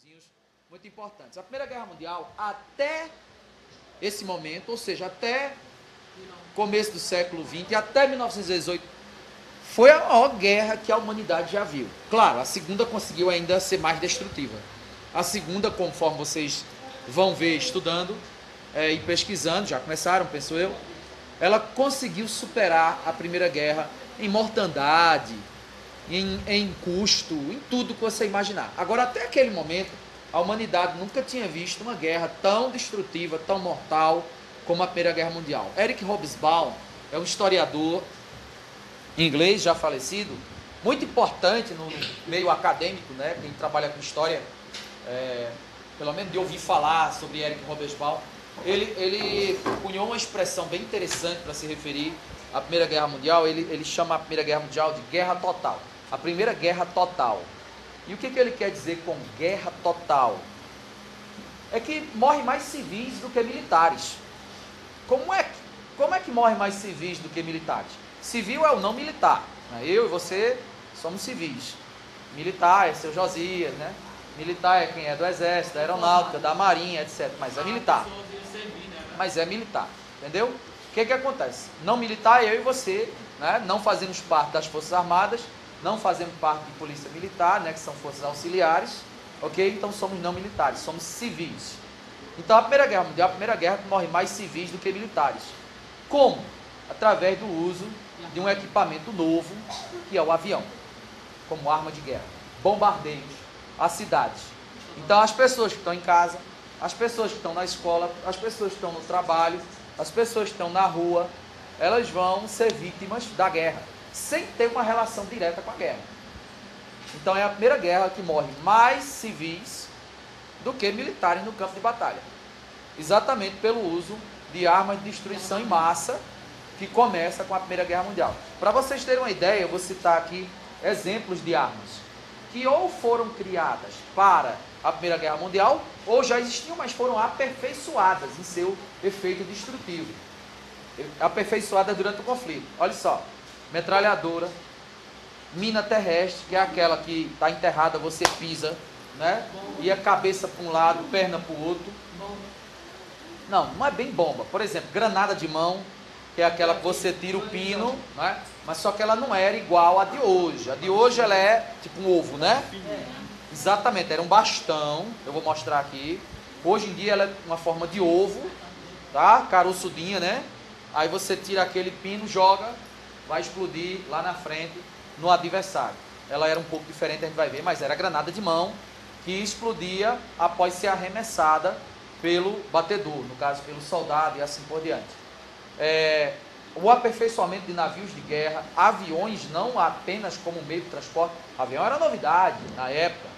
pontozinhos muito importantes. A Primeira Guerra Mundial, até esse momento, ou seja, até começo do século XX, até 1918, foi a maior guerra que a humanidade já viu. Claro, a segunda conseguiu ainda ser mais destrutiva. A segunda, conforme vocês vão ver estudando e pesquisando, já começaram, penso eu, ela conseguiu superar a Primeira Guerra em mortandade, em custo, em tudo que você imaginar. Agora, até aquele momento, a humanidade nunca tinha visto uma guerra tão destrutiva, tão mortal como a Primeira Guerra Mundial. Eric Hobsbawm é um historiador inglês já falecido, muito importante no meio acadêmico, né? Quem trabalha com história, pelo menos de ouvir falar sobre Eric Hobsbawm, ele cunhou uma expressão bem interessante para se referir à Primeira Guerra Mundial. Ele chama a Primeira Guerra Mundial de guerra total, a Primeira Guerra Total. E o que ele quer dizer com guerra total? É que morrem mais civis do que militares. Como é que morrem mais civis do que militares? Civil é o não militar. Eu e você somos civis. Militar é seu Josias, né? Militar é quem é do Exército, da Aeronáutica, da Marinha, etc. Mas é militar. Mas é militar, entendeu? O que acontece? Não militar é eu e você, né? Não fazemos parte das Forças Armadas, não fazemos parte de polícia militar, né? Que são forças auxiliares, ok? Então somos não militares, somos civis. Então a Primeira Guerra Mundial, a primeira guerra que morre mais civis do que militares. Como? Através do uso de um equipamento novo, que é o avião, como arma de guerra. Bombardeios às cidades. Então as pessoas que estão em casa, as pessoas que estão na escola, as pessoas que estão no trabalho, as pessoas que estão na rua, elas vão ser vítimas da guerra, sem ter uma relação direta com a guerra. Então é a primeira guerra que morre mais civis do que militares no campo de batalha. Exatamente pelo uso de armas de destruição em massa, que começa com a Primeira Guerra Mundial. Para vocês terem uma ideia, eu vou citar aqui exemplos de armas que ou foram criadas para a Primeira Guerra Mundial, ou já existiam, mas foram aperfeiçoadas em seu efeito destrutivo. Aperfeiçoadas durante o conflito. Olha só, metralhadora, mina terrestre, que é aquela que está enterrada, você pisa, né? E a cabeça para um lado, perna para o outro. Não é bem bomba. Por exemplo, granada de mão, que é aquela que você tira o pino, né? Mas só que ela não era igual à de hoje. A de hoje ela é tipo um ovo, né? Exatamente, era um bastão, eu vou mostrar aqui. Hoje em dia ela é uma forma de ovo, tá? Caroçudinha, né? Aí você tira aquele pino, joga, vai explodir lá na frente no adversário. Ela era um pouco diferente, a gente vai ver, mas era granada de mão que explodia após ser arremessada pelo batedor, no caso pelo soldado e assim por diante. O aperfeiçoamento de navios de guerra, aviões não apenas como meio de transporte, avião era novidade na época,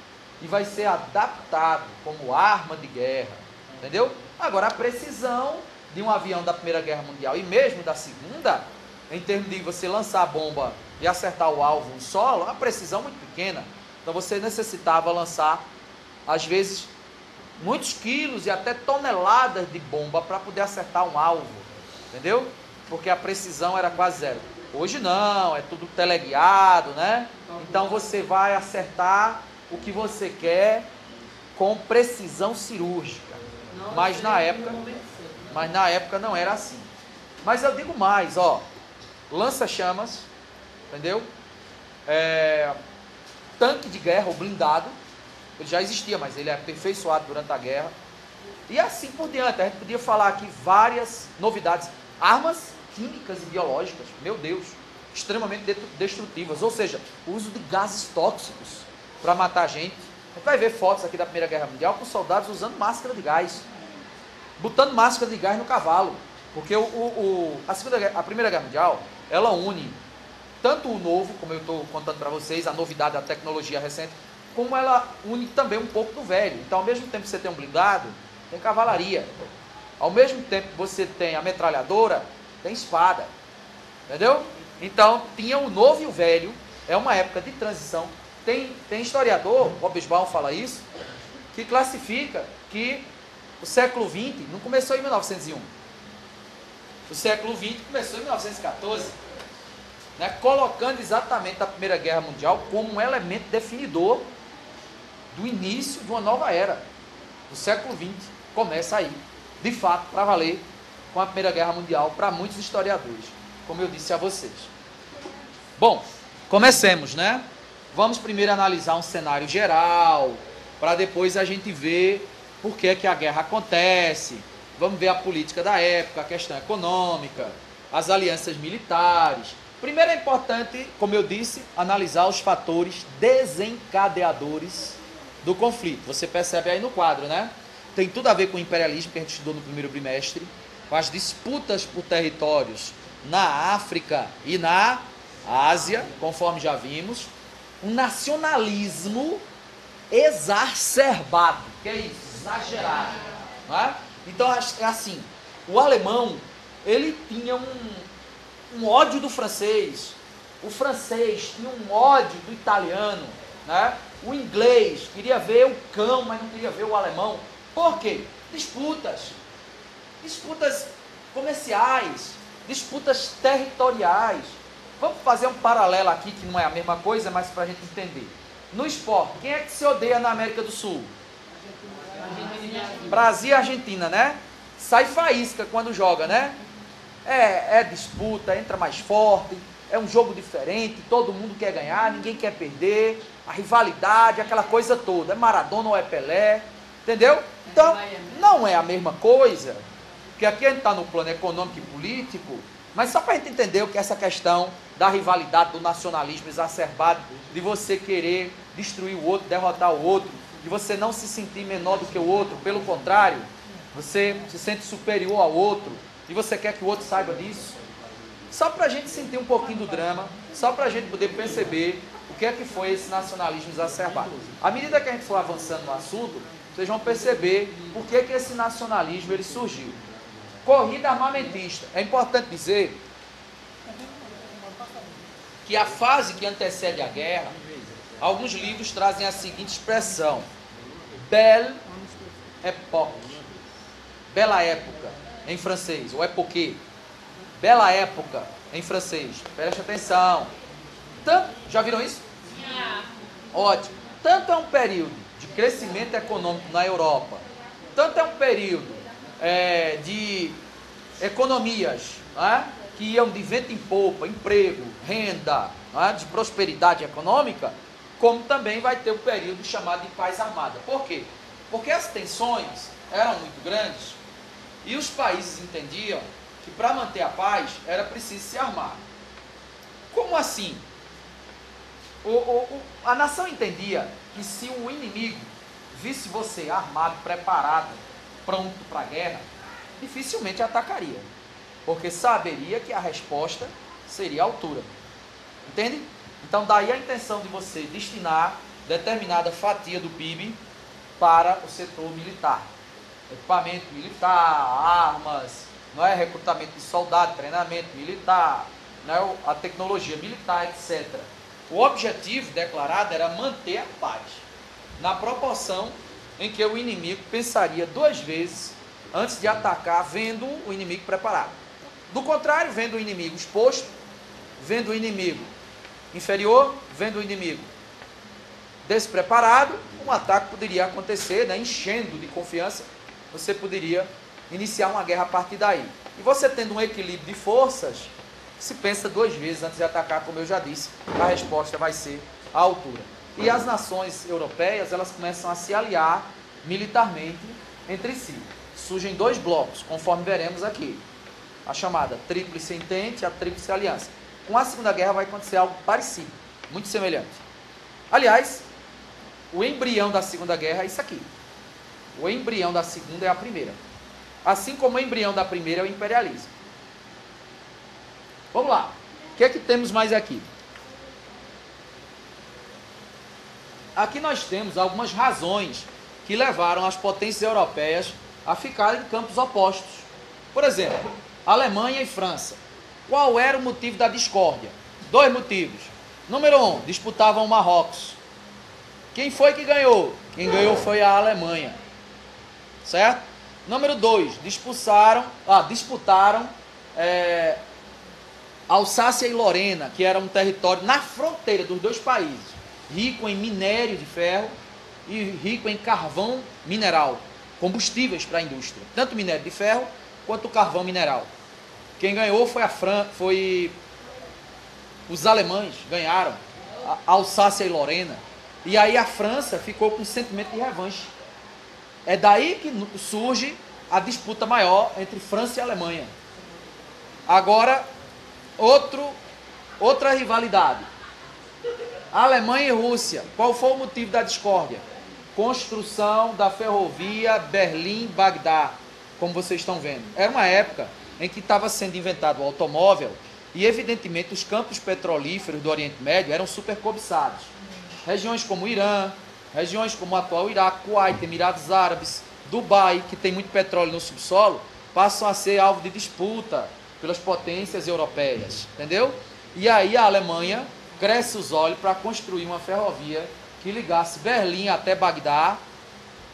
e vai ser adaptado como arma de guerra, entendeu? Agora, a precisão de um avião da Primeira Guerra Mundial e mesmo da Segunda, em termos de você lançar a bomba e acertar o alvo no solo, é uma precisão muito pequena. Então você necessitava lançar, às vezes, muitos quilos e até toneladas de bomba para poder acertar um alvo, entendeu? Porque a precisão era quase zero. Hoje não, é tudo teleguiado, né? Então você vai acertar o que você quer com precisão cirúrgica. Mas na época não era assim. Mas eu digo mais, ó, lança-chamas, entendeu? Tanque de guerra, ou blindado, ele já existia, mas ele é aperfeiçoado durante a guerra. E assim por diante, a gente podia falar aqui várias novidades. Armas químicas e biológicas, meu Deus, extremamente destrutivas, ou seja, o uso de gases tóxicos para matar gente. A gente vai ver fotos aqui da Primeira Guerra Mundial com soldados usando máscara de gás, botando máscara de gás no cavalo, porque a Primeira Guerra Mundial, ela une tanto o novo, como eu estou contando para vocês, a novidade da tecnologia recente, como ela une também um pouco do velho. Então, ao mesmo tempo que você tem um blindado, tem cavalaria. Ao mesmo tempo que você tem a metralhadora, tem espada, entendeu? Então, tinha o novo e o velho, é uma época de transição. Tem historiador, Hobsbawm fala isso, que classifica que o século XX não começou em 1901. O século XX começou em 1914, né? Colocando exatamente a Primeira Guerra Mundial como um elemento definidor do início de uma nova era, do século XX. Começa aí, de fato, para valer, com a Primeira Guerra Mundial, para muitos historiadores, como eu disse a vocês. Bom, comecemos, né? Vamos primeiro analisar um cenário geral, para depois a gente ver por que é que a guerra acontece. Vamos ver a política da época, a questão econômica, as alianças militares. Primeiro é importante, como eu disse, analisar os fatores desencadeadores do conflito. Você percebe aí no quadro, né? Tem tudo a ver com o imperialismo que a gente estudou no primeiro bimestre, com as disputas por territórios na África e na Ásia, conforme já vimos. Um nacionalismo exacerbado, que é isso, exagerado, não é? Então é assim, o alemão, ele tinha um ódio do francês, o francês tinha um ódio do italiano, né? O inglês queria ver o cão, mas não queria ver o alemão. Por quê? Disputas comerciais, disputas territoriais. Vamos fazer um paralelo aqui, que não é a mesma coisa, mas para a gente entender. No esporte, quem é que se odeia na América do Sul? Brasil e Argentina, né? Sai faísca quando joga, né? É disputa, entra mais forte, é um jogo diferente, todo mundo quer ganhar, ninguém quer perder, a rivalidade, aquela coisa toda, é Maradona ou é Pelé, entendeu? Então, não é a mesma coisa, porque aqui a gente está no plano econômico e político, mas só para a gente entender o que é essa questão da rivalidade, do nacionalismo exacerbado, de você querer destruir o outro, derrotar o outro, de você não se sentir menor do que o outro, pelo contrário, você se sente superior ao outro, e você quer que o outro saiba disso. Só para a gente sentir um pouquinho do drama, só para a gente poder perceber o que é que foi esse nacionalismo exacerbado. À medida que a gente for avançando no assunto, vocês vão perceber por que esse nacionalismo ele surgiu. Corrida armamentista. É importante dizer que a fase que antecede a guerra, alguns livros trazem a seguinte expressão: Belle Époque, bela época, em francês, ou époque, bela época, em francês. Preste atenção. Tanto, já viram isso? Ótimo. Tanto é um período de crescimento econômico na Europa, tanto é um período de economias, né, que iam de vento em popa, emprego, renda, né, de prosperidade econômica, como também vai ter o período chamado de paz armada. Por quê? Porque as tensões eram muito grandes e os países entendiam que para manter a paz era preciso se armar. Como assim? A nação entendia que se o inimigo visse você armado, preparado, pronto para a guerra, dificilmente atacaria, porque saberia que a resposta seria a altura. Entende? Então daí a intenção de você destinar determinada fatia do PIB para o setor militar. Equipamento militar, armas, não é? Recrutamento de soldado, treinamento militar, não é? A tecnologia militar, etc. O objetivo declarado era manter a paz, na proporção em que o inimigo pensaria duas vezes antes de atacar, vendo o inimigo preparado. Do contrário, vendo o inimigo exposto, vendo o inimigo inferior, vendo o inimigo despreparado, um ataque poderia acontecer, né? Enchendo de confiança, você poderia iniciar uma guerra a partir daí. E você tendo um equilíbrio de forças, se pensa duas vezes antes de atacar, como eu já disse, a resposta vai ser a altura. E as nações europeias, elas começam a se aliar militarmente entre si. Surgem dois blocos, conforme veremos aqui. A chamada Tríplice Entente e a Tríplice Aliança. Com a Segunda Guerra vai acontecer algo parecido, muito semelhante. Aliás, o embrião da Segunda Guerra é isso aqui. O embrião da Segunda é a Primeira. Assim como o embrião da Primeira é o imperialismo. Vamos lá. O que é que temos mais aqui? Aqui nós temos algumas razões que levaram as potências europeias a ficarem em campos opostos. Por exemplo, Alemanha e França. Qual era o motivo da discórdia? Dois motivos. Número 1, disputavam o Marrocos. Quem foi que ganhou? Quem ganhou foi a Alemanha. Certo? Número 2, disputaram Alsácia e Lorena, que era um território na fronteira dos dois países, rico em minério de ferro, e rico em carvão mineral, combustíveis para a indústria, tanto minério de ferro quanto carvão mineral. Quem ganhou foi os alemães, ganharam a Alsácia e Lorena, e aí a França ficou com um sentimento de revanche. É daí que surge a disputa maior entre França e Alemanha. Agora, outra rivalidade. Alemanha e Rússia. Qual foi o motivo da discórdia? Construção da ferrovia Berlim-Bagdá, como vocês estão vendo. Era uma época em que estava sendo inventado o automóvel e, evidentemente, os campos petrolíferos do Oriente Médio eram super cobiçados. Regiões como o Irã, regiões como o atual Iraque, Kuwait, Emirados Árabes, Dubai, que tem muito petróleo no subsolo, passam a ser alvo de disputa pelas potências europeias, entendeu? E aí a Alemanha cresce os olhos para construir uma ferrovia que ligasse Berlim até Bagdá,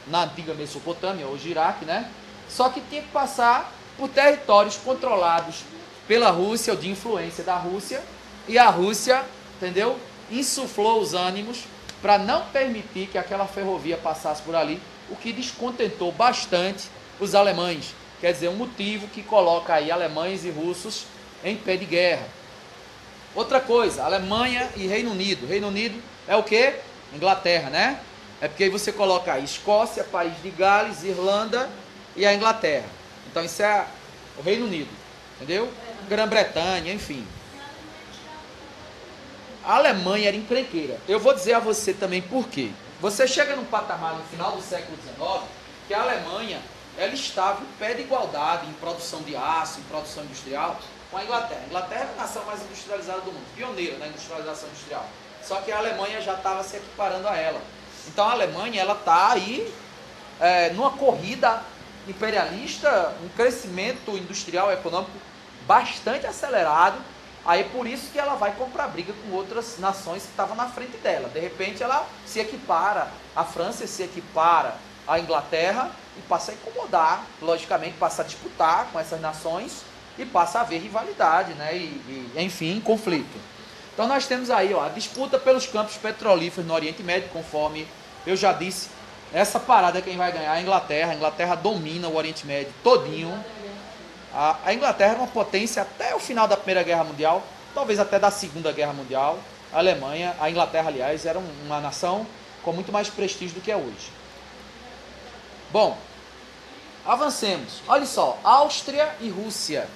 na antiga Mesopotâmia, hoje Iraque, né? Só que tinha que passar por territórios controlados pela Rússia, ou de influência da Rússia, e a Rússia, entendeu? Insuflou os ânimos para não permitir que aquela ferrovia passasse por ali, o que descontentou bastante os alemães. Quer dizer, um motivo que coloca aí alemães e russos em pé de guerra. Outra coisa, Alemanha e Reino Unido. Reino Unido é o quê? Inglaterra, né? É porque aí você coloca aí Escócia, País de Gales, Irlanda e a Inglaterra. Então isso é o Reino Unido, entendeu? Grã-Bretanha, enfim. A Alemanha era encrenqueira. Eu vou dizer a você também por quê. Você chega num patamar no final do século XIX que a Alemanha ela estava em pé de igualdade em produção de aço, em produção industrial com a Inglaterra. A Inglaterra é a nação mais industrializada do mundo, pioneira na industrialização industrial. Só que a Alemanha já estava se equiparando a ela. Então a Alemanha ela está aí numa corrida imperialista, um crescimento industrial e econômico bastante acelerado. Aí por isso que ela vai comprar briga com outras nações que estavam na frente dela. De repente ela se equipara, a França se equipara à Inglaterra e passa a incomodar, logicamente passa a disputar com essas nações e passa a haver rivalidade, né? Enfim, conflito. Então nós temos aí a disputa pelos campos petrolíferos no Oriente Médio, conforme eu já disse, essa parada quem vai ganhar é a Inglaterra. A Inglaterra domina o Oriente Médio todinho. A Inglaterra era uma potência até o final da Primeira Guerra Mundial, talvez até da Segunda Guerra Mundial. A Inglaterra, aliás, era uma nação com muito mais prestígio do que é hoje. Bom, avancemos. Olha só, Áustria e Rússia.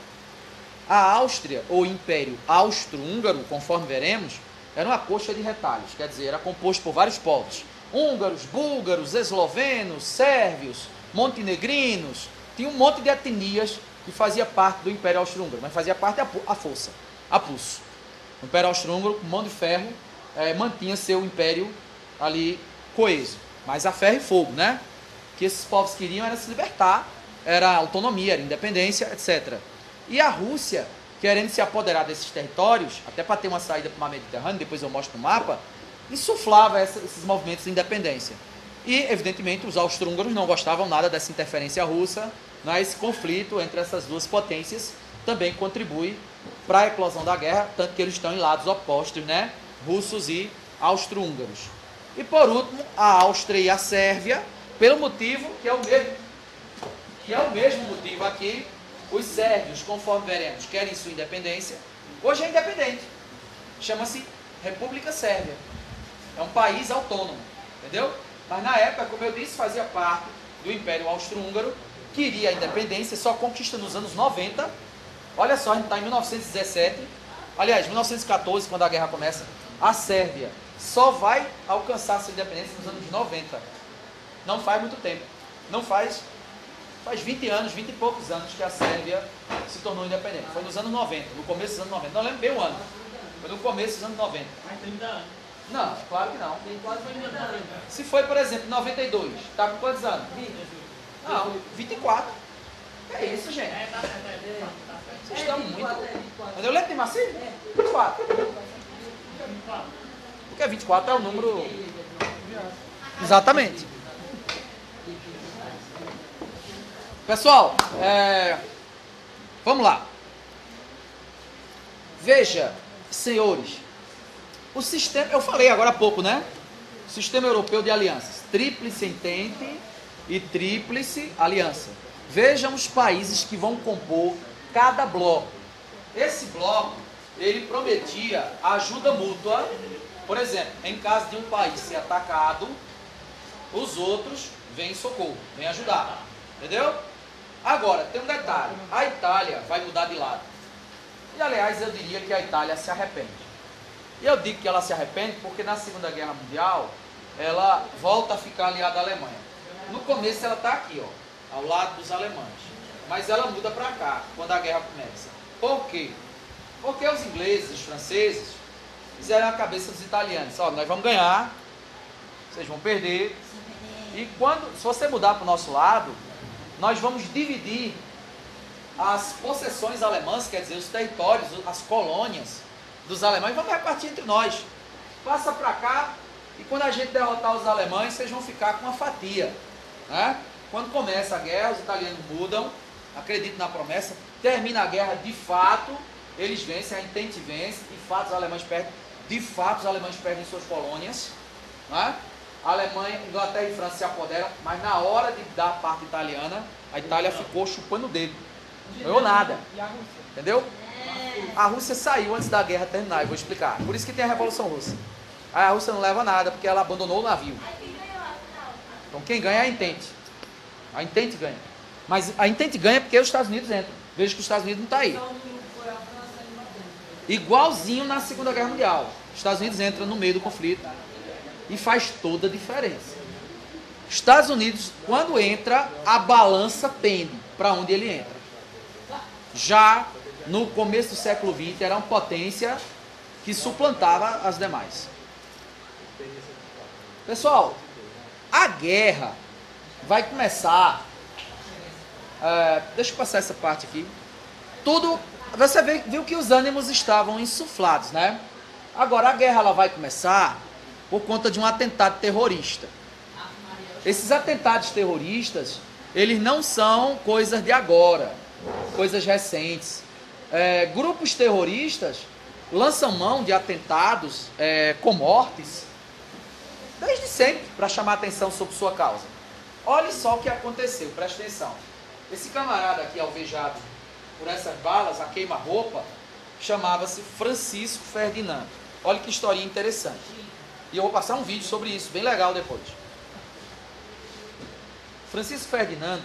A Áustria, ou Império Austro-Húngaro, conforme veremos, era uma coxa de retalhos, quer dizer, era composto por vários povos. Húngaros, búlgaros, eslovenos, sérvios, montenegrinos, tinha um monte de etnias que fazia parte do Império Austro-Húngaro, mas fazia parte à força, a pulso. O Império Austro-Húngaro, com mão de ferro, mantinha seu império ali coeso, mas a ferro e fogo, né? O que esses povos queriam era se libertar, era autonomia, era independência, etc. E a Rússia, querendo se apoderar desses territórios, até para ter uma saída para o mar Mediterrâneo, depois eu mostro no mapa, insuflava esses movimentos de independência. E, evidentemente, os austro-húngaros não gostavam nada dessa interferência russa, mas esse conflito entre essas duas potências também contribui para a eclosão da guerra, tanto que eles estão em lados opostos, né? Russos e austro-húngaros. E, por último, a Áustria e a Sérvia, pelo motivo que é o mesmo motivo aqui. Os sérvios, conforme veremos, querem sua independência. Hoje é independente. Chama-se República Sérvia. É um país autônomo, entendeu? Mas na época, como eu disse, fazia parte do Império Austro-Húngaro, queria a independência, só conquista nos anos 90. Olha só, a gente está em 1917. Aliás, 1914, quando a guerra começa. A Sérvia só vai alcançar sua independência nos anos 90. Não faz muito tempo. Não faz 20 anos, 20 e poucos anos que a Sérvia se tornou independente. Foi nos anos 90, no começo dos anos 90. Não lembro bem o ano. Foi no começo dos anos 90. Mais 30 anos. Não, claro que não. Tem quase 30 anos. Se foi, por exemplo, 92, tá com quantos anos? 20. Não, 24. É isso, gente. Tá certo. Vocês estão muito... Mas eu lembro de Marcinho? 24. Porque 24 é o número... Exatamente. Pessoal, vamos lá. Veja, senhores, o sistema, eu falei agora há pouco, né? Sistema Europeu de Alianças, Tríplice Entente e Tríplice Aliança. Vejam os países que vão compor cada bloco. Esse bloco, ele prometia ajuda mútua. Por exemplo, em caso de um país ser atacado, os outros vêm em socorro, vêm ajudar. Entendeu? Agora, tem um detalhe. A Itália vai mudar de lado. E, aliás, eu diria que a Itália se arrepende. E eu digo que ela se arrepende porque na Segunda Guerra Mundial, ela volta a ficar aliada à Alemanha. No começo ela está aqui, ó, ao lado dos alemães. Mas ela muda para cá, quando a guerra começa. Por quê? Porque os ingleses, os franceses, fizeram a cabeça dos italianos. Ó, nós vamos ganhar, vocês vão perder. E se você mudar para o nosso lado, nós vamos dividir as possessões alemãs, quer dizer, os territórios, as colônias dos alemães, vamos repartir entre nós. Passa para cá, e quando a gente derrotar os alemães, vocês vão ficar com uma fatia. Né? Quando começa a guerra, os italianos mudam, acreditam na promessa, termina a guerra, de fato, eles vencem, a Entente vence, de fato os alemães perdem suas colônias. Né? A Alemanha, Inglaterra e França se apoderam, mas na hora de dar a parte italiana, a Itália ficou chupando o dedo. Não ganhou nada. E a Rússia? Entendeu? A Rússia saiu antes da guerra terminar, eu vou explicar. Por isso que tem a Revolução Russa. A Rússia não leva nada, porque ela abandonou o navio. Então quem ganha é a Entente. A Entente ganha. Mas a Entente ganha porque os Estados Unidos entram. Veja que os Estados Unidos não estão aí. Igualzinho na Segunda Guerra Mundial. Os Estados Unidos entram no meio do conflito e faz toda a diferença. Estados Unidos, quando entra, a balança pende para onde ele entra. Já no começo do século XX, era uma potência que suplantava as demais. Pessoal, a guerra vai começar... deixa eu passar essa parte aqui. Tudo... Você viu que os ânimos estavam insuflados, né? Agora, a guerra ela vai começar por conta de um atentado terrorista. Esses atentados terroristas, eles não são coisas de agora, coisas recentes. Grupos terroristas lançam mão de atentados com mortes desde sempre, para chamar atenção sobre sua causa. Olhe só o que aconteceu, preste atenção. Esse camarada aqui alvejado por essas balas, a queima-roupa, chamava-se Francisco Ferdinando. Olha que historinha interessante. E eu vou passar um vídeo sobre isso, bem legal depois. Francisco Ferdinando,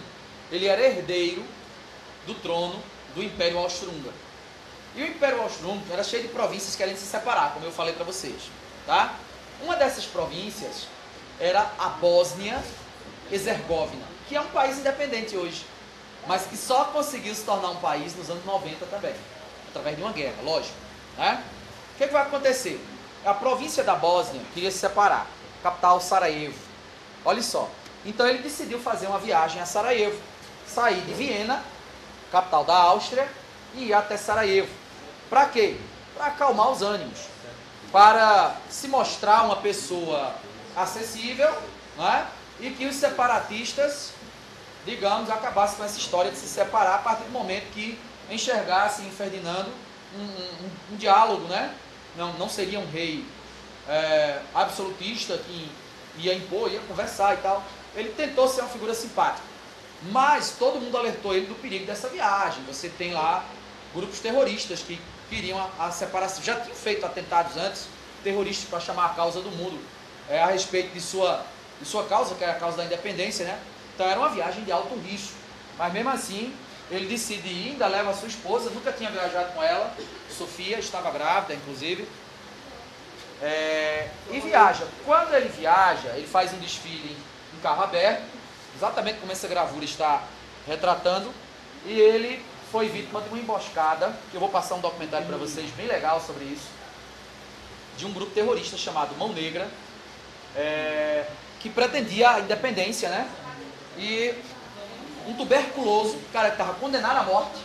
ele era herdeiro do trono do Império Austro-Húngaro. E o Império Austro-Húngaro era cheio de províncias querendo se separar, como eu falei para vocês. Tá? Uma dessas províncias era a Bósnia-Herzegovina, que é um país independente hoje, mas que só conseguiu se tornar um país nos anos 90 também, através de uma guerra, lógico. Né? O que vai acontecer? A província da Bósnia queria se separar, capital Sarajevo. Olha só. Então ele decidiu fazer uma viagem a Sarajevo, sair de Viena, capital da Áustria, e ir até Sarajevo. Para quê? Para acalmar os ânimos, para se mostrar uma pessoa acessível, né? E que os separatistas, digamos, acabassem com essa história de se separar a partir do momento que enxergassem em Ferdinando um diálogo, né? Não seria um rei absolutista que ia impor, ia conversar e tal. Ele tentou ser uma figura simpática, mas todo mundo alertou ele do perigo dessa viagem. Você tem lá grupos terroristas que queriam a separação, já tinham feito atentados antes, terroristas para chamar a causa do mundo a respeito de sua causa, que é a causa da independência, né? Então era uma viagem de alto risco, mas mesmo assim ele decide ir, ainda leva a sua esposa, nunca tinha viajado com ela, Sofia, estava grávida inclusive, e viaja. Quando ele viaja, ele faz um desfile em carro aberto, exatamente como essa gravura está retratando, e ele foi vítima de uma emboscada, que eu vou passar um documentário para vocês bem legal sobre isso, de um grupo terrorista chamado Mão Negra, que pretendia a independência, né? E um tuberculoso, cara que estava condenado à morte,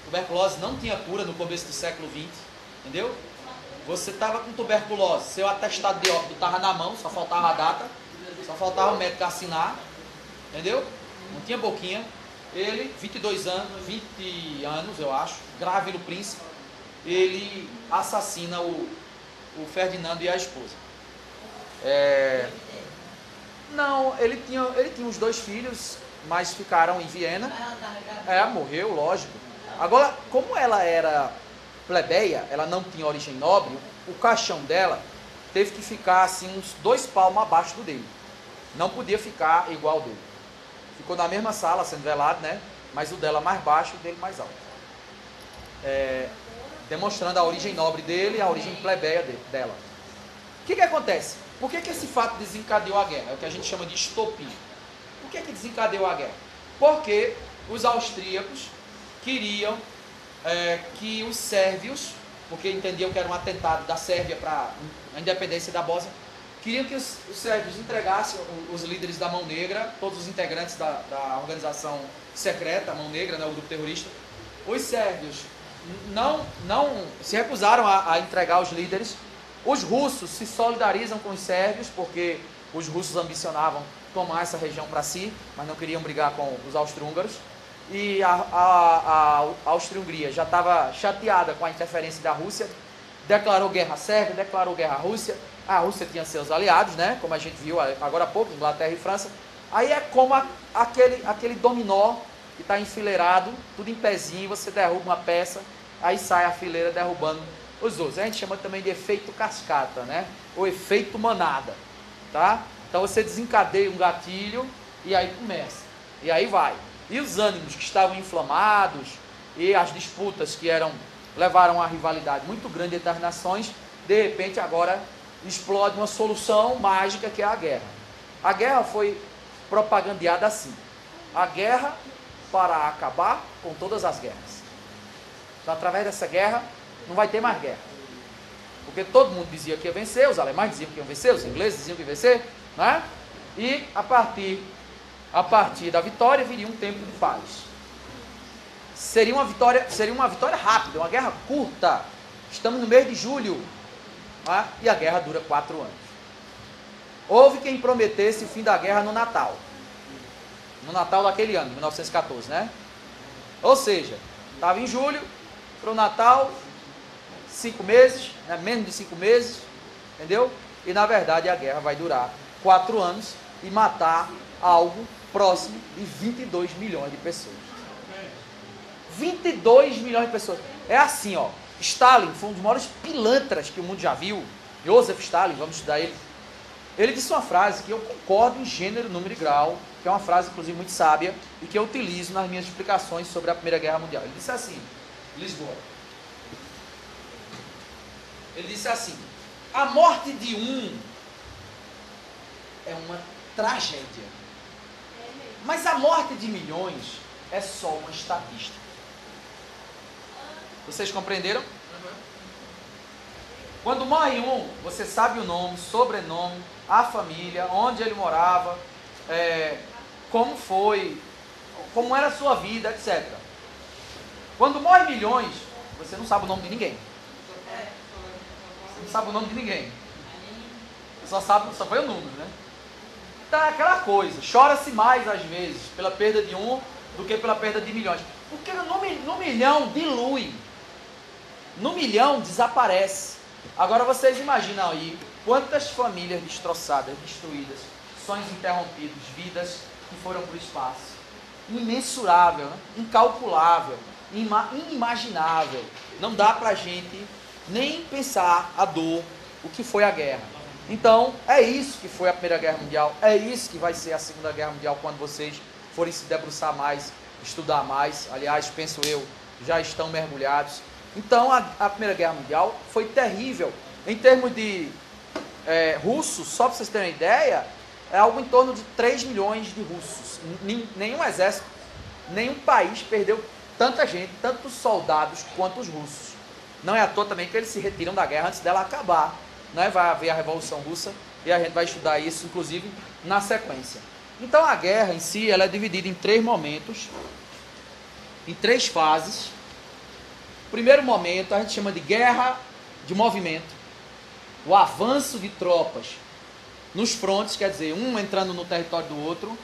tuberculose não tinha cura no começo do século XX, entendeu? Você estava com tuberculose, seu atestado de óbito estava na mão, só faltava a data, só faltava o médico assinar, entendeu? Não tinha boquinha. Ele, 20 anos eu acho, grávido príncipe, ele assassina o Ferdinando e a esposa. Não, ele tinha os 2 filhos, mas ficaram em Viena. Morreu, lógico. Agora, como ela era plebeia, ela não tinha origem nobre, o caixão dela teve que ficar assim uns 2 palmos abaixo do dele. Não podia ficar igual ao dele. Ficou na mesma sala, sendo velado, né? Mas o dela mais baixo e o dele mais alto. Demonstrando a origem nobre dele e a origem plebeia dela. O que acontece? Por que esse fato desencadeou a guerra? É o que a gente chama de estopim. Por que desencadeou a guerra? Porque os austríacos queriam que os sérvios, porque entendiam que era um atentado da Sérvia para a independência da Bósnia, queriam que os sérvios entregassem os líderes da Mão Negra, todos os integrantes da organização secreta, a Mão Negra, né, o grupo terrorista. Os sérvios não se recusaram a entregar os líderes. Os russos se solidarizam com os sérvios, porque os russos ambicionavam tomar essa região para si, mas não queriam brigar com os austro-húngaros. E a Áustria-Hungria já estava chateada com a interferência da Rússia, declarou guerra à Sérvia, declarou guerra à Rússia. A Rússia tinha seus aliados, né? Como a gente viu agora há pouco, Inglaterra e França. Aí é como aquele dominó que está enfileirado, tudo em pezinho, você derruba uma peça, aí sai a fileira derrubando os outros. A gente chama também de efeito cascata, né? Ou efeito manada, tá? Então você desencadeia um gatilho e aí começa. E aí vai. E os ânimos que estavam inflamados e as disputas que levaram a rivalidade muito grande entre as nações, de repente agora explode uma solução mágica que é a guerra. A guerra foi propagandeada assim: a guerra para acabar com todas as guerras. Então, através dessa guerra, não vai ter mais guerra. Porque todo mundo dizia que ia vencer, os alemães diziam que iam vencer, os ingleses diziam que iam vencer, né? E a partir da vitória viria um tempo de paz. Seria uma vitória rápida, uma guerra curta. Estamos no mês de julho, né? E a guerra dura 4 anos. Houve quem prometesse o fim da guerra no Natal. No Natal daquele ano, 1914, né? Ou seja, estava em julho, para o Natal, 5 meses, né? Menos de 5 meses, entendeu? E na verdade a guerra vai durar 4 anos e matar algo próximo de 22 milhões de pessoas. 22 milhões de pessoas. É assim, ó. Stalin foi um dos maiores pilantras que o mundo já viu. Joseph Stalin, vamos estudar ele. Ele disse uma frase que eu concordo em gênero, número e grau, que é uma frase, inclusive, muito sábia, e que eu utilizo nas minhas explicações sobre a Primeira Guerra Mundial. Ele disse assim, Lisboa. Ele disse assim: a morte de um é uma tragédia, mas a morte de milhões é só uma estatística. Vocês compreenderam? Quando morre um, você sabe o nome, sobrenome, a família, onde ele morava, como foi, como era a sua vida, etc. Quando morre milhões, você não sabe o nome de ninguém. Você não sabe o nome de ninguém. Você só foi o número, né? Então é aquela coisa, chora-se mais às vezes pela perda de um do que pela perda de milhões. Porque no milhão dilui. No milhão desaparece. Agora vocês imaginam aí quantas famílias destroçadas, destruídas, sonhos interrompidos, vidas que foram para o espaço. Imensurável, né? Incalculável, inimaginável. Não dá para a gente nem pensar a dor, o que foi a guerra. Então, é isso que foi a Primeira Guerra Mundial, é isso que vai ser a Segunda Guerra Mundial quando vocês forem se debruçar mais, estudar mais. Aliás, penso eu, já estão mergulhados. Então, a Primeira Guerra Mundial foi terrível. Em termos de russos, só para vocês terem uma ideia, é algo em torno de 3 milhões de russos. Nenhum exército, nenhum país perdeu tanta gente, tantos soldados quanto os russos. Não é à toa também que eles se retiram da guerra antes dela acabar. Né? Vai haver a Revolução Russa e a gente vai estudar isso, inclusive, na sequência. Então, a guerra em si, ela é dividida em 3 momentos, em 3 fases. O primeiro momento a gente chama de guerra de movimento, o avanço de tropas nos frontes, quer dizer, um entrando no território do outro.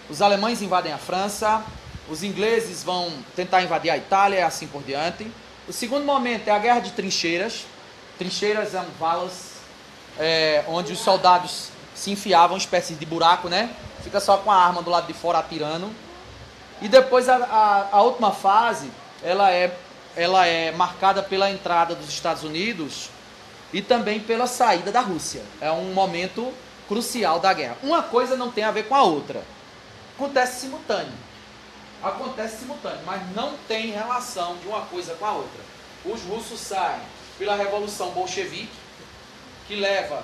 Os alemães invadem a França, os ingleses vão tentar invadir a Itália e assim por diante. O segundo momento é a guerra de trincheiras. Trincheiras é um valas, onde os soldados se enfiavam em espécies de buraco, né? Fica só com a arma do lado de fora atirando. E depois a última fase, ela é marcada pela entrada dos Estados Unidos e também pela saída da Rússia. É um momento crucial da guerra. Uma coisa não tem a ver com a outra. Acontece simultâneo, mas não tem relação de uma coisa com a outra. Os russos saem pela Revolução Bolchevique, que leva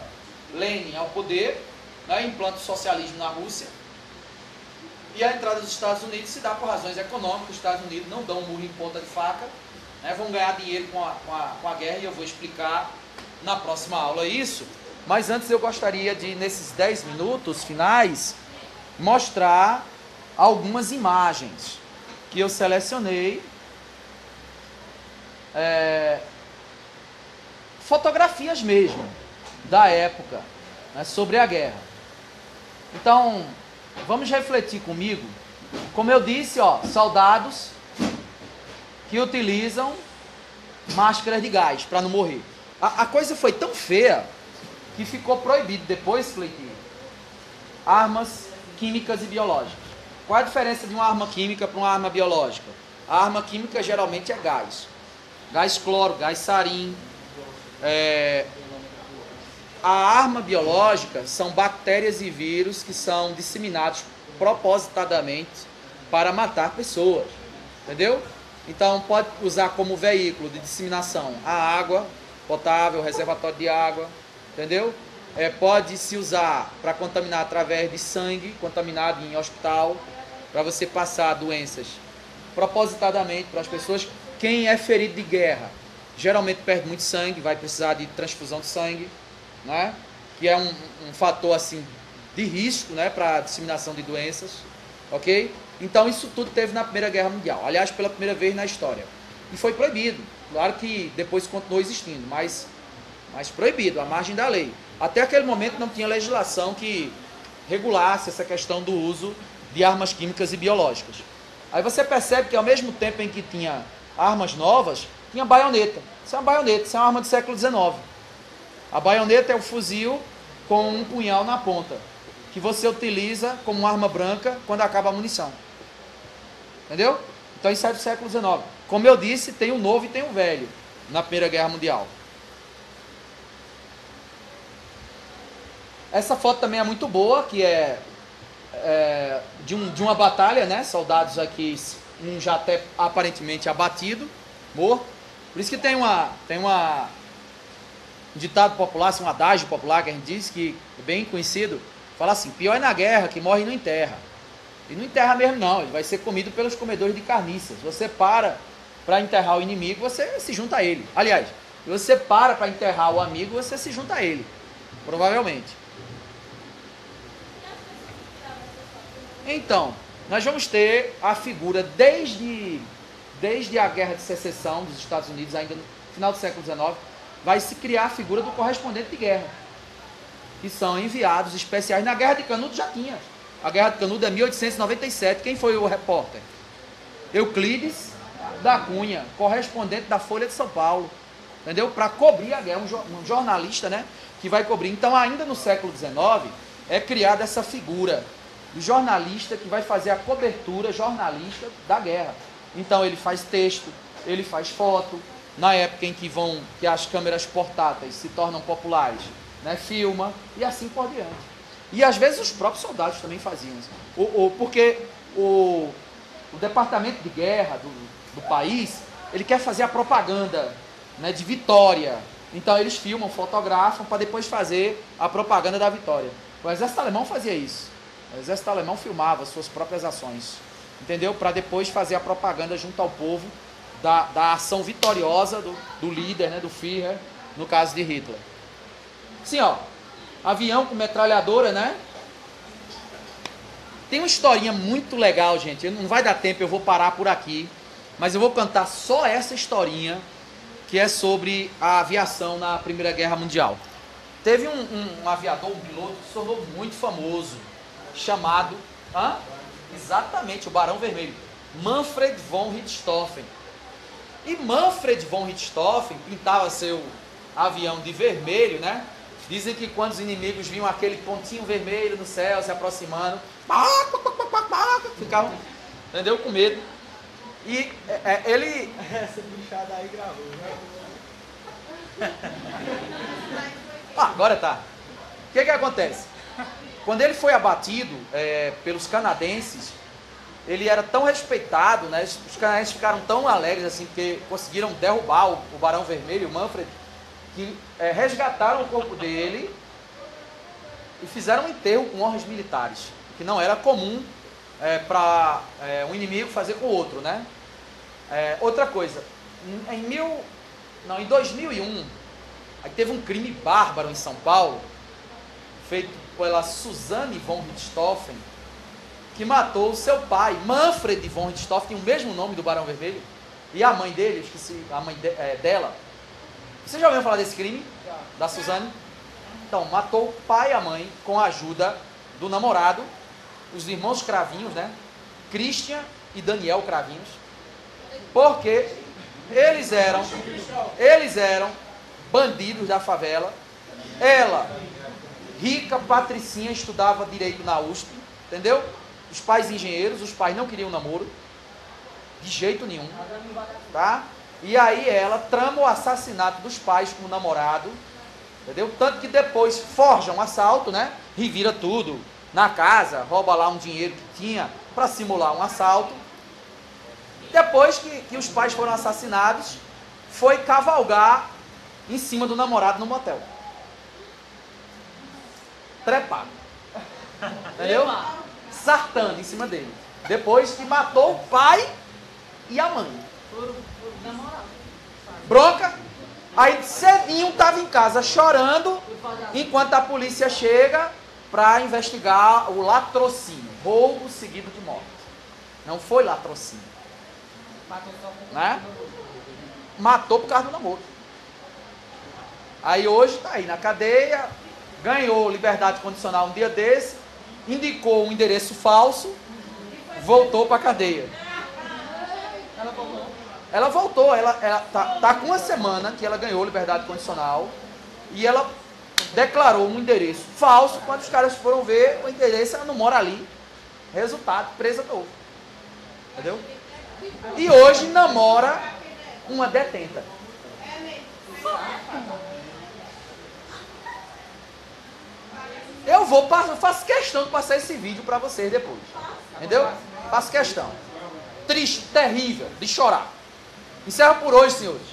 Lenin ao poder, né, implanta o socialismo na Rússia, e a entrada dos Estados Unidos se dá por razões econômicas. Os Estados Unidos não dão um murro em ponta de faca, né, vão ganhar dinheiro com a guerra, e eu vou explicar na próxima aula isso. Mas antes eu gostaria de, nesses 10 minutos finais, mostrar algumas imagens que eu selecionei, fotografias mesmo, da época, né, sobre a guerra. Então, vamos refletir comigo. Como eu disse, soldados que utilizam máscaras de gás para não morrer. A coisa foi tão feia que ficou proibido depois, Cleitinho, armas químicas e biológicas. Qual a diferença de uma arma química para uma arma biológica? A arma química geralmente é gás. Gás cloro, gás sarin. A arma biológica são bactérias e vírus que são disseminados propositadamente para matar pessoas. Entendeu? Então pode usar como veículo de disseminação a água potável, reservatório de água. Entendeu? Pode se usar para contaminar através de sangue contaminado em hospital, para você passar doenças propositadamente para as pessoas. Quem é ferido de guerra geralmente perde muito sangue, vai precisar de transfusão de sangue, né? Que é um fator assim de risco, né, para a disseminação de doenças, ok? Então isso tudo teve na Primeira Guerra Mundial, aliás, pela primeira vez na história, e foi proibido. Claro que depois continuou existindo, mas proibido, à margem da lei. Até aquele momento não tinha legislação que regulasse essa questão do uso de armas químicas e biológicas. Aí você percebe que ao mesmo tempo em que tinha armas novas, tinha baioneta. Isso é uma baioneta, isso é uma arma do século XIX. A baioneta é o fuzil com um punhal na ponta, que você utiliza como uma arma branca quando acaba a munição. Entendeu? Então isso é do século XIX. Como eu disse, tem o novo e tem o velho na Primeira Guerra Mundial. Essa foto também é muito boa, que é de uma batalha, né? Soldados aqui, um já até aparentemente abatido, morto. Por isso que tem um ditado popular, assim, um adágio popular que a gente diz, que é bem conhecido, fala assim: pior é na guerra que morre e não enterra. E não enterra mesmo não, ele vai ser comido pelos comedores de carniças. Você para enterrar o inimigo, você se junta a ele. Aliás, se você para enterrar o amigo, você se junta a ele, provavelmente. Então, nós vamos ter a figura desde a Guerra de Secessão dos Estados Unidos, ainda no final do século XIX, vai se criar a figura do correspondente de guerra, que são enviados especiais. Na Guerra de Canudos já tinha. A Guerra de Canudos é 1897. Quem foi o repórter? Euclides da Cunha, correspondente da Folha de São Paulo, entendeu? Para cobrir a guerra, um jornalista, né, que vai cobrir. Então, ainda no século XIX, é criada essa figura do jornalista que vai fazer a cobertura jornalista da guerra. Então ele faz texto, ele faz foto, na época em que as câmeras portáteis se tornam populares, né, filma, e assim por diante. E às vezes os próprios soldados também faziam isso. Porque o departamento de guerra do país, ele quer fazer a propaganda, né, de vitória. Então eles filmam, fotografam, para depois fazer a propaganda da vitória. O exército alemão fazia isso. O exército alemão filmava suas próprias ações, entendeu? Para depois fazer a propaganda junto ao povo da ação vitoriosa do líder, né, do Führer, no caso de Hitler. Sim, avião com metralhadora, né? Tem uma historinha muito legal, gente. Não vai dar tempo, eu vou parar por aqui, mas eu vou cantar só essa historinha, que é sobre a aviação na Primeira Guerra Mundial. Teve um aviador, um piloto, que se tornou muito famoso, chamado, exatamente, o Barão Vermelho, Manfred von Richthofen. E Manfred von Richthofen pintava seu avião de vermelho, né, Dizem que quando os inimigos viam aquele pontinho vermelho no céu se aproximando, ficavam, entendeu? Com medo. E ele... Essa bichada aí gravou, né? agora tá. O que acontece? Quando ele foi abatido pelos canadenses, ele era tão respeitado, né? Os canadenses ficaram tão alegres assim, porque conseguiram derrubar o Barão Vermelho, o Manfred, que resgataram o corpo dele e fizeram um enterro com honras militares, que não era comum para um inimigo fazer com o outro, né? Outra coisa, em 2001, aí teve um crime bárbaro em São Paulo, feito pela Suzanne von Richthofen, que matou o seu pai, Manfred von Richthofen, tem o mesmo nome do Barão Vermelho, e a mãe dele, eu esqueci a mãe dela. Você já ouviu falar desse crime? Da Suzanne? Então, matou o pai e a mãe com a ajuda do namorado, os irmãos Cravinhos, né? Christian e Daniel Cravinhos, porque eles eram bandidos da favela. Ela, rica, patricinha, estudava direito na USP, entendeu? Os pais engenheiros, os pais não queriam namoro, de jeito nenhum, tá? E aí ela trama o assassinato dos pais com o namorado, entendeu? Tanto que depois forja um assalto, né? Revira tudo na casa, rouba lá um dinheiro que tinha para simular um assalto. Depois que os pais foram assassinados, foi cavalgar em cima do namorado no motel. Trepado. Entendeu? Sartando em cima dele. Depois que matou o pai e a mãe. Bronca. Aí cedinho estava em casa chorando, enquanto a polícia chega para investigar o latrocínio, roubo seguido de morte. Não foi latrocínio, né? Matou por causa do namoro. Aí hoje está aí na cadeia, ganhou liberdade condicional um dia desse, indicou um endereço falso, voltou para a cadeia. Ela voltou, ela tá com uma semana que ela ganhou liberdade condicional e ela declarou um endereço falso. Quando os caras foram ver o endereço, ela não mora ali. Resultado, presa de novo. Entendeu? E hoje namora uma detenta. Eu faço questão de passar esse vídeo para vocês depois. Entendeu? Faço questão. Triste, terrível, de chorar. Encerra por hoje, senhores.